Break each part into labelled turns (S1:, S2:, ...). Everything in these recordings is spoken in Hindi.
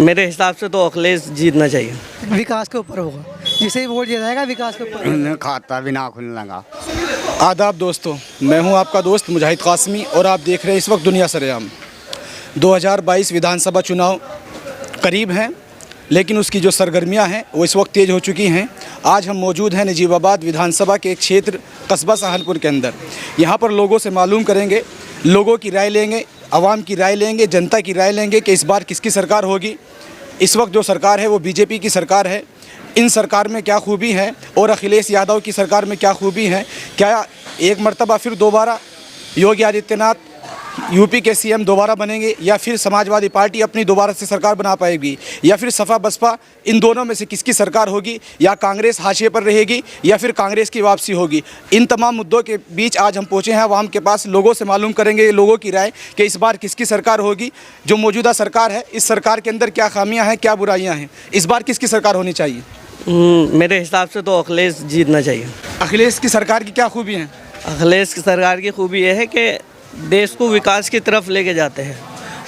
S1: मेरे हिसाब से तो अखिलेश जीतना चाहिए।
S2: विकास के ऊपर होगा, जिसे वोट दिया जाएगा विकास के ऊपर।
S3: खाता भी ना खुलने लगा।
S4: आदाब दोस्तों, मैं हूं आपका दोस्त मुजाहिद कासमी और आप देख रहे हैं इस वक्त दुनिया सरेआम। 2022 विधानसभा चुनाव करीब हैं, लेकिन उसकी जो सरगर्मियां हैं वो इस वक्त तेज़ हो चुकी हैं। आज हम मौजूद हैं नजीबाबाद विधानसभा के एक क्षेत्र कस्बा सहारनपुर के अंदर। यहाँ पर लोगों से मालूम करेंगे, लोगों की राय लेंगे, आवाम की राय लेंगे, जनता की राय लेंगे कि इस बार किसकी सरकार होगी। इस वक्त जो सरकार है वो बीजेपी की सरकार है। इन सरकार में क्या खूबी है और अखिलेश यादव की सरकार में क्या खूबी है। क्या एक मरतबा फिर दोबारा योगी आदित्यनाथ यूपी के सीएम दोबारा बनेंगे, या फिर समाजवादी पार्टी अपनी दोबारा से सरकार बना पाएगी, या फिर सपा बसपा, इन दोनों में से किसकी सरकार होगी, या कांग्रेस हाशिए पर रहेगी, या फिर कांग्रेस की वापसी होगी। इन तमाम मुद्दों के बीच आज हम पहुँचे हैं आवाम के पास। लोगों से मालूम करेंगे लोगों की राय कि इस बार किसकी सरकार होगी। जो मौजूदा सरकार है, इस सरकार के अंदर क्या खामियाँ हैं, क्या बुराइयाँ हैं, इस बार किसकी सरकार होनी चाहिए।
S1: मेरे हिसाब से तो अखिलेश जीतना चाहिए।
S4: अखिलेश की सरकार की क्या खूबी हैं।
S1: अखिलेश की सरकार की खूबी यह है कि देश को विकास की तरफ लेके जाते हैं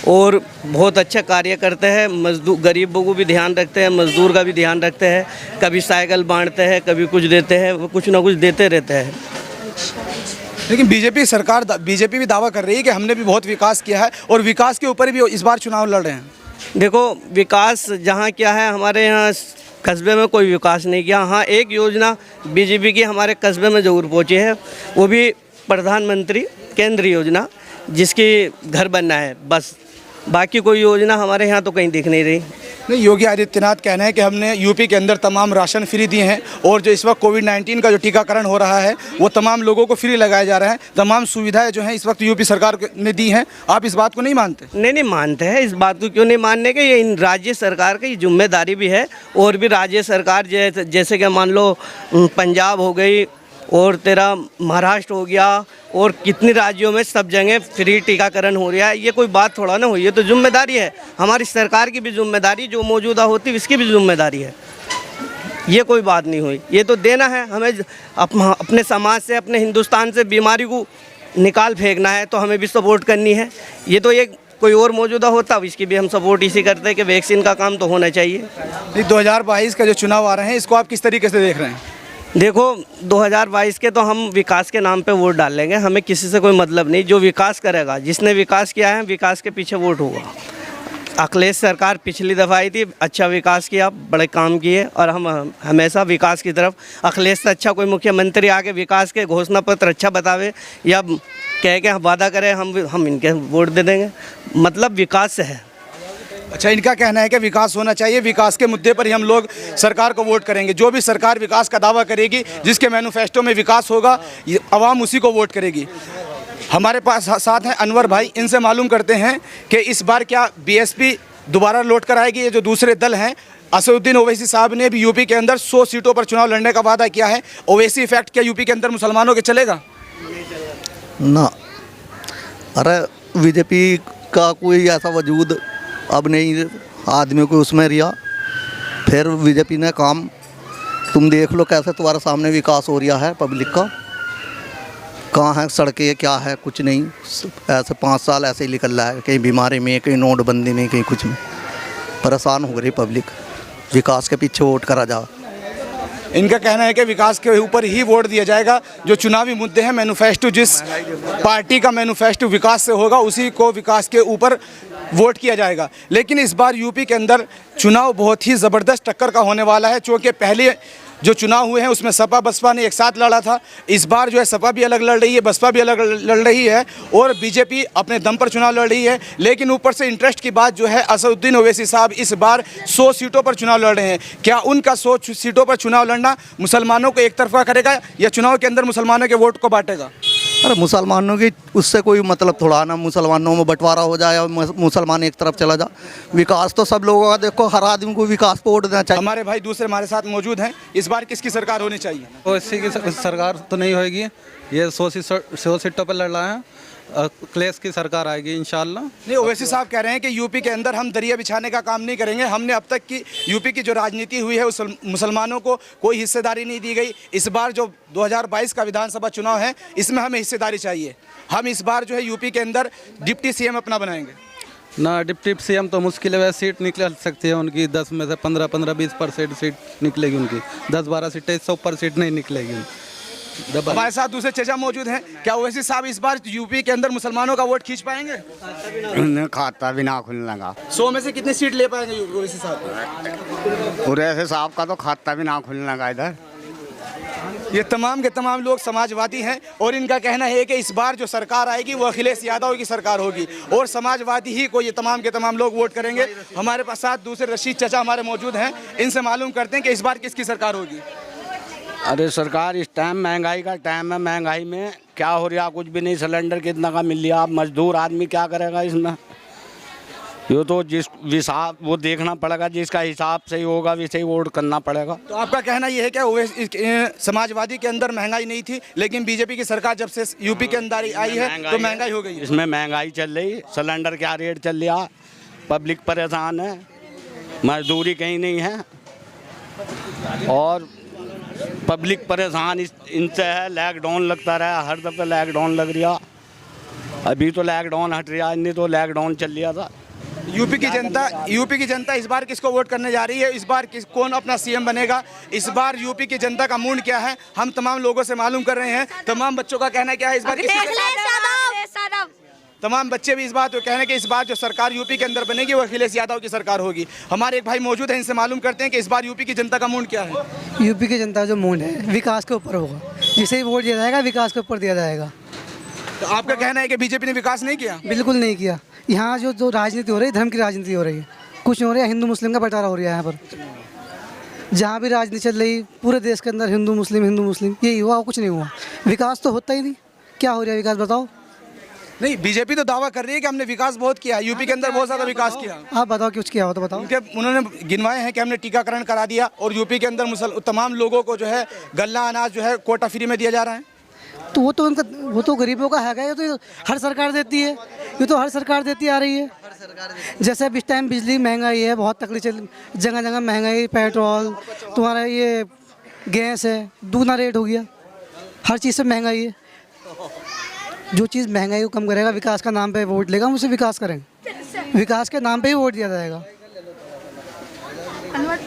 S1: और बहुत अच्छा कार्य करते हैं। मजदूर गरीबों को भी ध्यान रखते हैं, मजदूर का भी ध्यान रखते हैं। कभी साइकिल बांटते हैं, कभी कुछ देते हैं, वो कुछ ना कुछ देते रहते हैं।
S4: लेकिन बीजेपी भी दावा कर रही है कि हमने भी बहुत विकास किया है और विकास के ऊपर भी इस बार चुनाव लड़ रहे हैं।
S1: देखो, विकास जहाँ क्या है, हमारे यहाँ कस्बे में कोई विकास नहीं किया। हाँ, एक योजना बीजेपी की हमारे कस्बे में ज़रूर पहुँची है, वो भी प्रधानमंत्री केंद्रीय योजना, जिसकी घर बनना है, बस। बाकी कोई योजना हमारे यहाँ तो कहीं दिख नहीं रही।
S4: नहीं, योगी आदित्यनाथ कहना है कि हमने यूपी के अंदर तमाम राशन फ्री दिए हैं और जो इस वक्त कोविड-19 का जो टीकाकरण हो रहा है वो तमाम लोगों को फ्री लगाया जा रहा है। तमाम सुविधाएं जो हैं इस वक्त यूपी सरकार ने दी हैं। आप इस बात को नहीं मानते?
S1: नहीं मानते हैं। इस बात को क्यों नहीं मानने के, ये इन राज्य सरकार की जिम्मेदारी भी है। और भी राज्य सरकार जैसे कि मान लो पंजाब हो गई और तेरा महाराष्ट्र हो गया, और कितनी राज्यों में सब जगह फ्री टीकाकरण हो रहा है। ये कोई बात थोड़ा ना हुई, ये तो जिम्मेदारी है हमारी सरकार की भी जिम्मेदारी, जो मौजूदा होती है इसकी भी जिम्मेदारी है। ये कोई बात नहीं हुई, ये तो देना है हमें। अपने समाज से, अपने हिंदुस्तान से बीमारी को निकाल फेंकना है तो हमें भी सपोर्ट करनी है। ये तो एक कोई और मौजूदा होता इसकी भी हम सपोर्ट इसी करते हैं कि वैक्सीन का काम तो होना चाहिए।
S4: 2022 का जो चुनाव आ रहे हैं, इसको आप किस तरीके से देख रहे हैं?
S1: देखो, 2022 के तो हम विकास के नाम पे वोट डालेंगे, हमें किसी से कोई मतलब नहीं। जो विकास करेगा, जिसने विकास किया है, विकास के पीछे वोट होगा। अखिलेश सरकार पिछली दफ़ा आई थी, अच्छा विकास किया, बड़े काम किए, और हम हमेशा विकास की तरफ। अखिलेश से अच्छा कोई मुख्यमंत्री आके विकास के घोषणा पत्र अच्छा बतावे या कह के वादा करें, हम इनके वोट दे देंगे। मतलब विकास से है।
S4: अच्छा, इनका कहना है कि विकास होना चाहिए, विकास के मुद्दे पर ही हम लोग सरकार को वोट करेंगे। जो भी सरकार विकास का दावा करेगी, जिसके मैनिफेस्टो में विकास होगा, आवाम उसी को वोट करेगी। हमारे पास साथ हैं अनवर भाई, इनसे मालूम करते हैं कि इस बार क्या बीएसपी दोबारा लौट कर आएगी। ये जो दूसरे दल हैं, असदुद्दीन ओवैसी साहब ने भी यूपी के अंदर 100 सीटों पर चुनाव लड़ने का वादा किया है। ओवैसी इफेक्ट क्या यूपी के अंदर मुसलमानों के चलेगा?
S5: ना, अरे बीजेपी का कोई ऐसा वजूद अब नहीं, आदमी को उसमें रिया। फिर बीजेपी ने काम, तुम देख लो कैसे तुम्हारे सामने विकास हो रहा है पब्लिक का। कहाँ है सड़कें, क्या है, कुछ नहीं। ऐसे 5 साल ऐसे ही निकल रहा है, कहीं बीमारी में, कहीं नोटबंदी में, कहीं कुछ में। परेशान हो रही पब्लिक, विकास के पीछे वोट करा जा।
S4: इनका कहना है कि विकास के ऊपर ही वोट दिया जाएगा। जो चुनावी मुद्दे हैं, मैनिफेस्टो, जिस पार्टी का मैनिफेस्टो विकास से होगा, उसी को विकास के ऊपर वोट किया जाएगा। लेकिन इस बार यूपी के अंदर चुनाव बहुत ही ज़बरदस्त टक्कर का होने वाला है, क्योंकि पहले जो चुनाव हुए हैं उसमें सपा बसपा ने एक साथ लड़ा था। इस बार जो है सपा भी अलग लड़ रही है, बसपा भी अलग लड़ रही है, और बीजेपी अपने दम पर चुनाव लड़ रही है। लेकिन ऊपर से इंटरेस्ट की बात जो है, असदुद्दीन ओवैसी साहब इस बार 100 सीटों पर चुनाव लड़ रहे हैं। क्या उनका 100 सीटों पर चुनाव लड़ना मुसलमानों को एक तरफा करेगा, या चुनाव के अंदर मुसलमानों के वोट को बांटेगा?
S5: अरे मुसलमानों की उससे कोई मतलब थोड़ा ना, मुसलमानों में बंटवारा हो जाए और मुसलमान एक तरफ चला जा। विकास तो सब लोगों का, देखो हर आदमी को विकास पे वोट देना चाहिए।
S4: हमारे भाई दूसरे हमारे साथ मौजूद हैं। इस बार किसकी सरकार होनी चाहिए?
S6: तो इसी की सरकार तो नहीं होएगी, ये 100 सीटों पर लड़ रहा है। अखिलेश की सरकार आएगी इंशाल्लाह।
S4: नहीं, ओवैसी साहब कह रहे हैं कि यूपी के अंदर हम दरिया बिछाने का काम नहीं करेंगे। हमने अब तक की यूपी की जो राजनीति हुई है, उस मुसलमानों को कोई हिस्सेदारी नहीं दी गई। इस बार जो 2022 का विधानसभा चुनाव है, इसमें हमें हिस्सेदारी चाहिए। हम इस बार जो है यूपी के अंदर डिप्टी सीएम अपना बनाएंगे।
S6: ना डिप्टी सीएम तो मुश्किल है, सीट निकल सकती है उनकी 10 में से 15-20% सीट निकलेगी उनकी, 10-12 सीटें, 100 सीट नहीं निकलेगी।
S4: हमारे साथ दूसरे चचा मौजूद हैं। क्या ओवैसी साहब इस बार यूपी के अंदर मुसलमानों का वोट खींच पाएंगे?
S3: खाता भी ना खुलने लगा।
S4: 100 में से कितनी सीट ले पाएंगे ओवैसी साहब?
S3: ओवैसी साहब का तो खाता भी ना खुलने लगा इधर।
S4: ये तमाम के तमाम लोग समाजवादी हैं और इनका कहना है कि इस बार जो सरकार आएगी वो अखिलेश यादव की सरकार होगी और समाजवादी ही को ये तमाम के तमाम लोग वोट करेंगे। हमारे पास साथ दूसरे रशीद चचा हमारे मौजूद हैं, इनसे मालूम करते हैं कि इस बार किसकी सरकार होगी।
S3: अरे सरकार इस टाइम महंगाई का टाइम है, महंगाई में क्या हो रहा कुछ भी नहीं। सिलेंडर कितना का मिल रहा, मजदूर आदमी क्या करेगा इसमें? ये तो जिस हिसाब वो देखना पड़ेगा, जिसका हिसाब सही होगा वैसे ही वोट करना पड़ेगा।
S4: तो आपका कहना ये है क्या समाजवादी के अंदर महंगाई नहीं थी लेकिन बीजेपी की सरकार जब से यूपी के अंदर आई है तो महंगाई हो गई है?
S3: इसमें महंगाई चल रही, सिलेंडर क्या रेट चल रहा, पब्लिक परेशान है, मजदूरी कहीं नहीं है और पब्लिक परेशान इनसे है। लॉकडाउन लगता रहा, हर दफे लॉकडाउन लग रहा, अभी तो लॉकडाउन हट रहा, नहीं तो लॉकडाउन चल रहा था।
S4: यूपी की जनता इस बार किसको वोट करने जा रही है? इस बार कौन अपना सीएम बनेगा? इस बार यूपी की जनता का मूड क्या है? हम तमाम लोगों से मालूम कर रहे हैं। तमाम बच्चों का कहना क्या है इस बार तमाम बच्चे भी इस बात को कह रहे हैं कि इस बार जो सरकार यूपी के अंदर बनेगी वो अखिलेश यादव की सरकार होगी। हमारे एक भाई मौजूद हैं, इनसे मालूम करते हैं कि इस बार यूपी की जनता का मूड क्या है।
S2: यूपी की जनता जो मूड है विकास के ऊपर होगा, जिसे ही वोट दिया जाएगा विकास के ऊपर दिया जाएगा।
S4: तो आपका कहना है कि बीजेपी ने विकास नहीं किया?
S2: बिल्कुल नहीं किया। यहाँ जो राजनीति हो रही है, धर्म की राजनीति हो रही है, कुछ नहीं हो रहा है। हिंदू मुस्लिम का बंटवारा हो रहा है। यहाँ पर जहाँ भी राजनीति चल रही पूरे देश के अंदर हिंदू मुस्लिम यही हुआ, कुछ नहीं हुआ। विकास तो होता ही नहीं। क्या हो रहा है विकास बताओ?
S4: नहीं, बीजेपी तो दावा कर रही है कि हमने विकास बहुत किया है, यूपी के अंदर बहुत ज़्यादा विकास किया।
S2: आप बताओ कुछ किया हो तो बताओ।
S4: उन्होंने गिनवाए हैं कि हमने टीकाकरण करा दिया और यूपी के अंदर तमाम लोगों को जो है गल्ला अनाज जो है कोटा फ्री में दिया जा रहा है।
S2: तो वो तो गरीबों का है। ये तो हर सरकार देती है, ये तो हर सरकार देती आ रही है। जैसे अब इस टाइम बिजली महंगाई है, बहुत तकलीफ चल, जगह जगह महंगाई, पेट्रोल, तुम्हारा ये गैस है, दूना रेट हो गया, हर चीज़ से महंगाई है। जो चीज़ महंगाई को कम करेगा, विकास का नाम पे वोट लेगा, हम उसे विकास करेंगे, विकास के नाम पे ही वोट दिया जाएगा।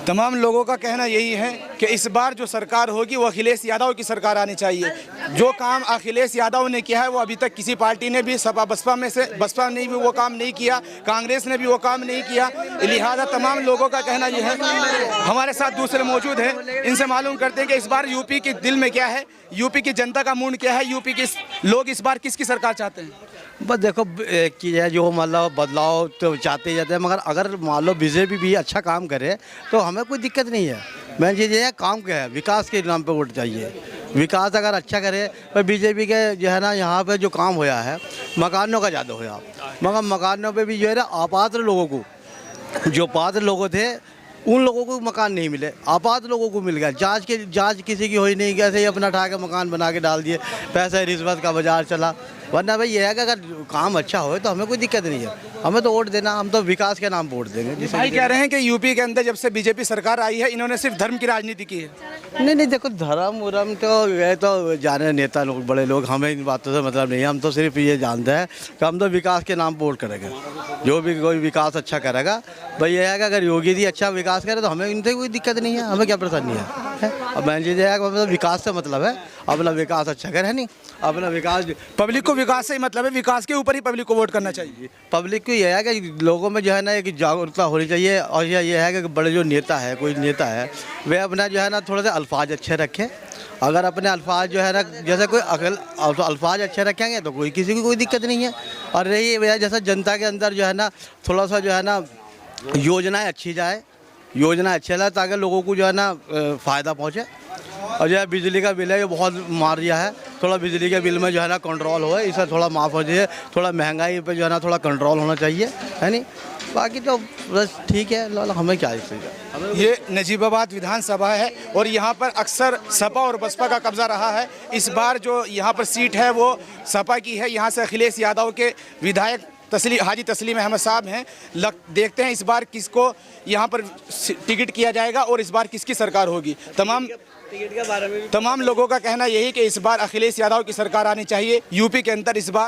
S4: तमाम लोगों का कहना यही है कि इस बार जो सरकार होगी वो अखिलेश यादव की सरकार आनी चाहिए। जो काम अखिलेश यादव ने किया है वो अभी तक किसी पार्टी ने भी बसपा ने भी वो काम नहीं किया, कांग्रेस ने भी वो काम नहीं किया। लिहाजा तमाम लोगों का कहना यह है। हमारे साथ दूसरे मौजूद हैं, इनसे मालूम करते हैं कि इस बार यूपी के दिल में क्या है, यूपी की जनता का मूड क्या है, यूपी के लोग इस बार किसकी सरकार चाहते हैं?
S5: बस देखो एक चीज़ है, जो मतलब बदलाव तो चाहते ही जाते हैं, मगर अगर मान लो बीजेपी भी अच्छा काम करे तो हमें कोई दिक्कत नहीं है। मेन चीज़ ये है काम क्या है, विकास के नाम पे वोट चाहिए। विकास अगर अच्छा करे तो बीजेपी के जो है ना यहाँ पे जो काम होया है मकानों का ज़्यादा होया, मगर मकानों पे भी जो है ना अपात्र लोगों को, जो पात्र लोग थे उन लोगों को मकान नहीं मिले, आपात लोगों को मिल गया। जांच किसी की हुई नहीं, कैसे ही अपना उठा के मकान बना के डाल दिए, पैसे रिश्वत का बाजार चला। वरना भाई ये है कि अगर काम अच्छा हो तो हमें कोई दिक्कत नहीं है, हमें तो वोट देना, हम तो विकास के नाम वोट देंगे।
S4: भाई कह रहे हैं कि यूपी के अंदर जब से बीजेपी सरकार आई है इन्होंने सिर्फ धर्म की राजनीति की है।
S5: नहीं देखो धर्म उर्म तो ये तो जाने नेता लोग, बड़े लोग, हमें इन बातों से मतलब नहीं है। हम तो सिर्फ ये जानते हैं कि हम तो विकास के नाम वोट करेंगे। जो भी कोई विकास अच्छा करेगा, भाई ये है कि अगर योगी जी अच्छा विकास करे तो हमें इनसे कोई दिक्कत नहीं है, हमें क्या परेशानी है। अब मैंने चीज़ है मतलब विकास से मतलब है, अपना विकास अच्छा करे, है नहीं, अपना विकास,
S4: पब्लिक को विकास से ही मतलब है, विकास के ऊपर ही पब्लिक को वोट करना चाहिए।
S5: पब्लिक को यह है कि लोगों में जो है ना एक जागरूकता होनी चाहिए। और यह है कि बड़े जो नेता है, कोई नेता है, वे अपना जो है ना थोड़े से अल्फाज अच्छे रखें। अगर अपने अल्फाज जो है ना जैसे कोई अल्फाज अच्छे रखेंगे तो कोई किसी की कोई दिक्कत नहीं है। और रही वजह जैसा जनता के अंदर जो है ना थोड़ा सा जो है ना योजनाएँ अच्छी जाए, योजना अच्छे लाए ताकि लोगों को जो है ना फ़ायदा पहुँचे। और जो है बिजली का बिल है ये बहुत मार दिया है, थोड़ा बिजली के बिल में जो है ना कंट्रोल हो, इसे थोड़ा माफ़ हो जाए, थोड़ा महंगाई पे जो है ना थोड़ा कंट्रोल होना चाहिए, है नहीं। बाकी तो बस ठीक है, हमें क्या है।
S4: ये नजीबाबाद विधानसभा है और यहाँ पर अक्सर सपा और बसपा का कब्जा रहा है। इस बार जो यहाँ पर सीट है वो सपा की है। यहाँ से अखिलेश यादव के विधायक हाजी तस्लीम अहमद साहब हैं। देखते हैं इस बार किसको यहाँ पर टिकट किया जाएगा और इस बार किसकी सरकार होगी। तमाम लोगों का कहना यही कि इस बार अखिलेश यादव की सरकार आनी चाहिए यूपी के अंदर। इस बार